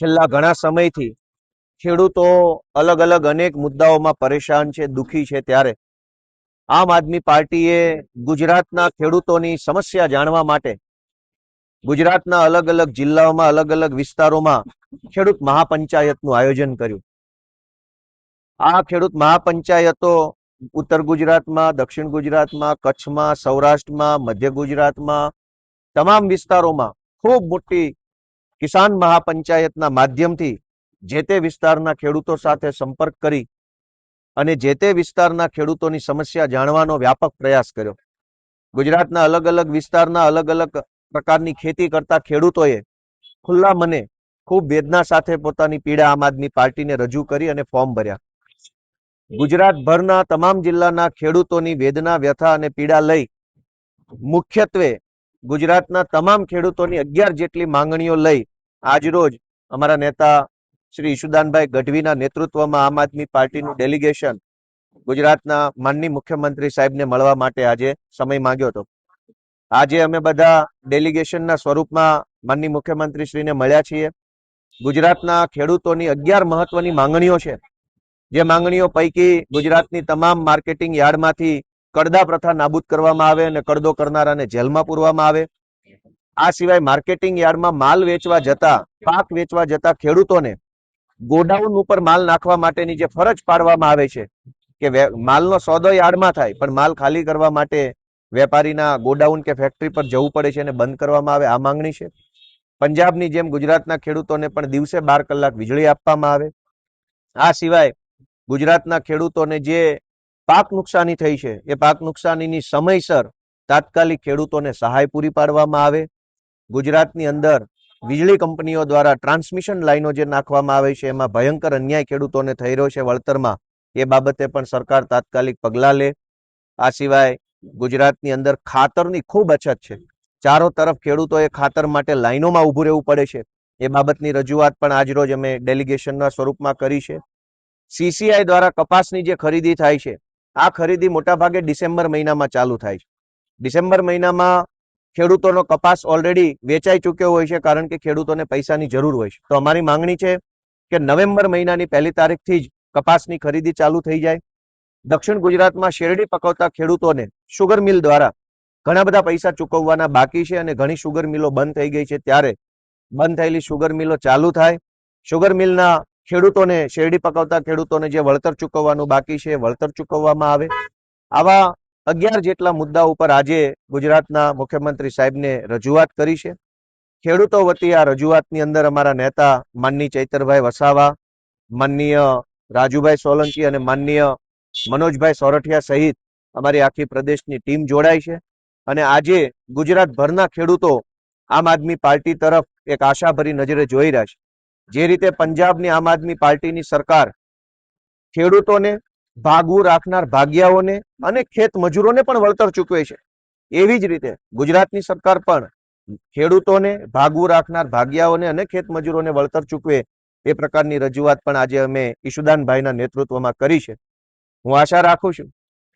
છેલ્લા ઘણા સમયથી ખેડૂતો અલગ અલગ અનેક મુદ્દાઓમાં પરેશાન છે, દુખી છે, ત્યારે આમ આદમી પાર્ટીએ ગુજરાતના ખેડૂતોની સમસ્યા જાણવા માટે ગુજરાતના અલગ અલગ જિલ્લાઓમાં અલગ અલગ વિસ્તારોમાં ખેડૂત મહાપંચાયતનું આયોજન કર્યું। આ ખેડૂત મહાપંચાયતો ઉત્તર ગુજરાતમાં, દક્ષિણ ગુજરાતમાં, કચ્છમાં, સૌરાષ્ટ્રમાં, મધ્ય ગુજરાતમાં તમામ વિસ્તારોમાં ખૂબ મોટી કિસાન મહાપંચાયતના માધ્યમથી જે તે વિસ્તારના ખેડૂતો સાથે સંપર્ક કરી અને જે તે વિસ્તારના ખેડૂતોની સમસ્યા જાણવાનો વ્યાપક પ્રયાસ કર્યો। ગુજરાતના અલગ અલગ વિસ્તારના અલગ અલગ પ્રકારની ખેતી કરતા ખેડૂતોએ ખુલ્લા મને ખૂબ વેદના સાથે પોતાની પીડા આમ આદમી પાર્ટીને રજૂ કરી અને ફોર્મ ભર્યા। ગુજરાતભરના તમામ જિલ્લાના ખેડૂતોની વેદના, વ્યથા અને પીડા લઈ મુખ્યત્વે ગુજરાતના તમામ ખેડૂતોની 11 જેટલી માંગણીઓ લઈ આજરોજ અમારા નેતા શ્રી ઈશુદાનભાઈ ગઢવીના નેતૃત્વમાં આમ આદમી પાર્ટીનું ડેલિગેશન ગુજરાતના માનનીય મુખ્યમંત્રી સાહેબને મળવા માટે આજે સમય માંગ્યો હતો। આજે અમે બધા ડેલિગેશનના સ્વરૂપમાં માનનીય મુખ્યમંત્રી શ્રીને મળ્યા છીએ। ગુજરાતના ખેડૂતોની 11 મહત્વની માંગણીઓ છે, જે માંગણીઓ પૈકી ગુજરાતની તમામ માર્કેટિંગ યાર્ડમાંથી કડદા પ્રથા નાબૂદ કરવામાં આવે અને કડદો કરનારાને જેલમાં પૂરવામાં આવે। આ સિવાય માર્કેટિંગ યાર્ડમાં માલ વેચવા જતા, પાક વેચવા જતા ખેડૂતોને ગોડાઉન ઉપર માલ નાખવા માટેની જે ફરજ પાડવામાં આવે છે કે માલનો સોદો યાર્ડમાં થાય પણ માલ ખાલી કરવા માટે વેપારીના ગોડાઉન કે ફેક્ટરી પર જવું પડે છે અને બંધ કરવામાં આવે, આ માંગણી છે। પંજાબની જેમ ગુજરાતના ખેડૂતોને પણ દિવસે 12 કલાક વીજળી આપવામાં આવે। આ સિવાય ગુજરાતના ખેડૂતોને જે પાક નુકસાની થઈ છે એ પાક નુકસાનીની સમયસર તાત્કાલિક ખેડૂતોને સહાય પૂરી પાડવામાં આવે। ગુજરાતની અંદર વીજળી કંપનીઓ દ્વારા ટ્રાન્સમિશન લાઈનો જે નાખવામાં આવે છે એમાં ભયંકર અન્યાય ખેડૂતોને થઈ રહ્યો છે વળતરમાં, એ બાબતે પણ સરકાર તાત્કાલિક પગલાં લે। આ સિવાય ગુજરાતની અંદર ખાતરની ખૂબ અછત છે, ચારો તરફ ખેડૂતોએ ખાતર માટે લાઈનોમાં ઊભું રહેવું પડે છે, એ બાબતની રજૂઆત પણ આજરોજ અમે ડેલિગેશનના સ્વરૂપમાં કરી છે। સીસીઆઈ દ્વારા કપાસની જે ખરીદી થાય છે, આ ખરીદી મોટાભાગે ડિસેમ્બર મહિનામાં ચાલુ થાય છે। ડિસેમ્બર મહિનામાં ખેડૂતોનો કપાસ ઓલરેડી વેચાઈ ચૂક્યો હોય છે, કારણ કે ખેડૂતોને પૈસાની જરૂર હોય છે। તો અમારી માંગણી છે કે નવેમ્બર મહિનાની 1લી તારીખથી જ કપાસની ખરીદી ચાલુ થઈ જાય। દક્ષિણ ગુજરાતમાં શેરડી પકવતા ખેડૂતોને શુગર મિલ દ્વારા ઘણા બધા પૈસા ચૂકવવાના બાકી છે અને ઘણી શુગર મિલો બંધ થઈ ગઈ છે, ત્યારે બંધ થયેલી શુગર મિલો ચાલુ થાય। શુગર મિલના ખેડૂતોને, શેરડી પકવતા ખેડૂતોને જે વળતર ચૂકવવાનું બાકી છે વળતર ચૂકવવામાં આવે। આવા 11 જેટલા મુદ્દા ઉપર આજે ગુજરાતના મુખ્યમંત્રી સાહેબને રજૂઆત કરી છે। ખેડૂતો વતી આ રજૂઆતની અંદર અમારા નેતા માનનીય ચૈતરભાઈ વસાવા, માનનીય રાજુભાઈ સોલંકી અને માનનીય મનોજભાઈ સોરઠિયા સહિત અમારી આખી પ્રદેશની ટીમ જોડાઈ છે અને આજે ગુજરાતભરના ખેડૂતો આમ આદમી પાર્ટી તરફ એક આશાભરી નજરે જોઈ રહ્યા છે। જે રીતે પંજાબની આમ આદમી પાર્ટીની સરકાર ખેડૂતોને, ભાગવું રાખનાર ભાગિયાઓને અને ખેત મજૂરોને પણ વળતર ચૂકવે છે, એવી જ રીતે ગુજરાતની સરકાર પણ ખેડૂતોને, ભાગવું રાખનાર ભાગિયાઓને અને ખેત મજૂરોને વળતર ચૂકવે એ પ્રકારની રજૂઆત પણ આજે અમે ઈશુદાનભાઈના નેતૃત્વમાં કરી છે। હું આશા રાખું છું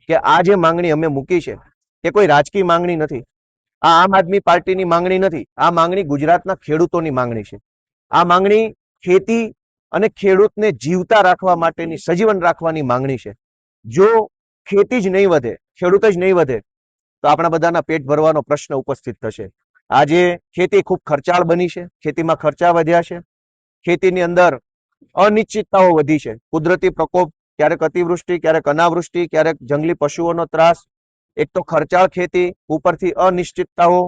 કે આ જે માંગણી અમે મૂકી છે એ કોઈ રાજકીય માંગણી નથી, આ આમ આદમી પાર્ટીની માંગણી નથી, આ માંગણી ગુજરાતના ખેડૂતોની માંગણી છે। આ માંગણી ખેતી અને ખેડૂતને જીવતા રાખવા માટેની, સજીવન રાખવાની માંગણી છે। જો ખેતી જ નહીં વધે, ખેડૂત જ નહીં વધે તો આપણા બધાના પેટ ભરવાનો પ્રશ્ન ઉપસ્થિત થશે। આજે ખેતી ખૂબ ખર્ચાળ બની છે, ખેતીમાં ખર્ચા વધ્યા છે, ખેતીની અંદર અનિશ્ચિતતાઓ વધી છે। કુદરતી પ્રકોપ, ક્યારેક અતિવૃષ્ટિ, ક્યારેક અનાવૃષ્ટિ, ક્યારેક જંગલી પશુઓનો ત્રાસ, એક તો ખર્ચાળ ખેતી, ઉપરથી અનિશ્ચિતતાઓ,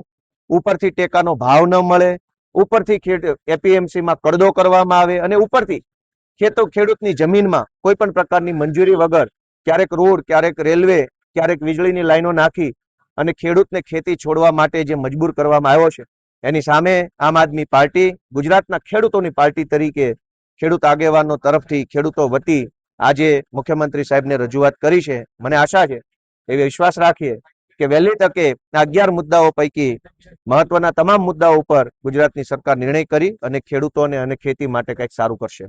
ઉપરથી ટેકાનો ભાવ ન મળે, ઉપરથી એપીએમસીમાં કડદો કરવામાં આવે અને ઉપરથી ખેડૂતની જમીનમાં કોઈ પણ પ્રકારની મંજૂરી વગર ક્યારેક રોડ, ક્યારેક રેલવે, ક્યારેક વીજળીની લાઈનો નાખી અને ખેડૂતને ખેતી છોડવા માટે જે મજબૂર કરવામાં આવ્યો છે, એની સામે આમ આદમી પાર્ટી ગુજરાતના ખેડૂતોની પાર્ટી તરીકે ખેડૂત આગેવાનો તરફથી ખેડૂતો વતી આજે મુખ્યમંત્રી સાહેબને રજૂઆત કરી છે। મને આશા છે, એવી વિશ્વાસ રાખીએ કે વહેલી તકે આ 11 મુદ્દાઓ પૈકી મહત્વના તમામ મુદ્દાઓ ઉપર ગુજરાતની સરકાર નિર્ણય કરી અને ખેડૂતોને અને ખેતી માટે કંઈક સારું કરશે।